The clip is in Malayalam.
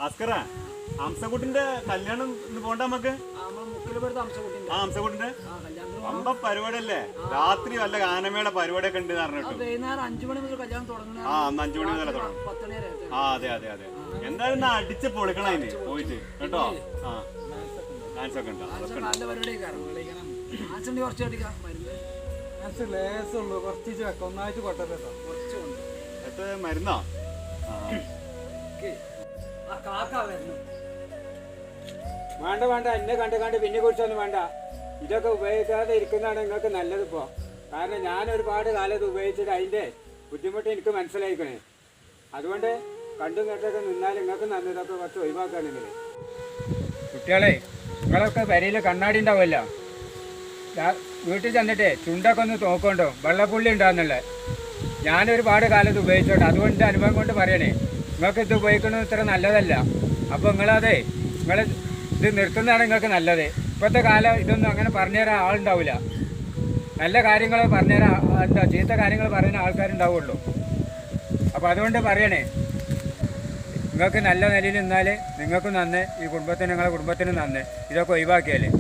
അസ്കറ ഹംസക്കുട്ടിന്റെ കല്യാണം ഇന്ന് പോണ്ട നമുക്ക്. ആ ഹംസക്കുട്ടിന്റെ അമ്പ പരിപാടി അല്ലേ? രാത്രി വല്ല ഗാനമേള പരിപാടിയൊക്കെ ഉണ്ട് പറഞ്ഞിട്ടു. വൈകുന്നേരം 5 മണി മുതൽ കല്യാണം തുടങ്ങുന്നത്. ആ 5 മണി മുതൽ തുടങ്ങും. ആ അതെ അതെ അതെ. എന്തായാലും അടിച്ച് പൊളിക്കണം അതിന് പോയിട്ട് കേട്ടോ. ആ ഡാൻസ് ഒക്കെ ഉണ്ടോ? മരുന്നോ? വേണ്ട വേണ്ട, എന്നെ കണ്ട് പിന്നെ കുറിച്ചൊന്നും വേണ്ട. ഇതൊക്കെ ഉപയോഗിക്കാതെ ഇരിക്കുന്നതാണ് നിങ്ങൾക്ക് നല്ലതിപ്പോ. കാരണം ഞാൻ ഒരുപാട് കാലത്ത് ഉപയോഗിച്ചിട്ട് അതിന്റെ ബുദ്ധിമുട്ട് എനിക്ക് മനസ്സിലായിക്കണേ. അതുകൊണ്ട് കണ്ടും കേട്ടൊക്കെ നിന്നാൽ നിങ്ങൾക്ക് നല്ലതൊക്കെ കുറച്ച് ഒഴിവാക്കുകയാണെങ്കിൽ. കുട്ടികളെ, നിങ്ങളൊക്കെ വരിയിൽ കണ്ണാടി ഉണ്ടാവുമല്ലോ, വീട്ടിൽ ചെന്നിട്ട് ചുണ്ടൊക്കെ ഒന്ന് നോക്കണ്ടോ, വെള്ളപ്പുള്ളി ഉണ്ടാകുന്നുള്ളത്. ഞാനൊരുപാട് കാലത്ത് ഉപയോഗിച്ചോട്ടെ, അതുകൊണ്ട് അനുഭവം കൊണ്ട് പറയണേ, നിങ്ങൾക്ക് ഇത് ഉപയോഗിക്കുന്നത് ഇത്ര നല്ലതല്ല. അപ്പോൾ നിങ്ങളത് ഇത് നിർത്തുന്നതാണ് നിങ്ങൾക്ക് നല്ലത്. ഇപ്പോഴത്തെ കാലം ഇതൊന്നും അങ്ങനെ പറഞ്ഞുതരാൻ ആളുണ്ടാവില്ല. നല്ല കാര്യങ്ങൾ പറഞ്ഞുതരാൻ, എന്താ ചീത്ത കാര്യങ്ങൾ പറയുന്ന ആൾക്കാരുണ്ടാവുള്ളൂ. അപ്പോൾ അതുകൊണ്ട് പറയണേ, നിങ്ങൾക്ക് നല്ല നിലയിൽ നിന്നാൽ നിങ്ങൾക്കും നന്ന്, ഈ കുടുംബത്തിന്, നിങ്ങളുടെ കുടുംബത്തിനും നന്ന്. ഇതൊക്കെ ഒഴിവാക്കിയാലേ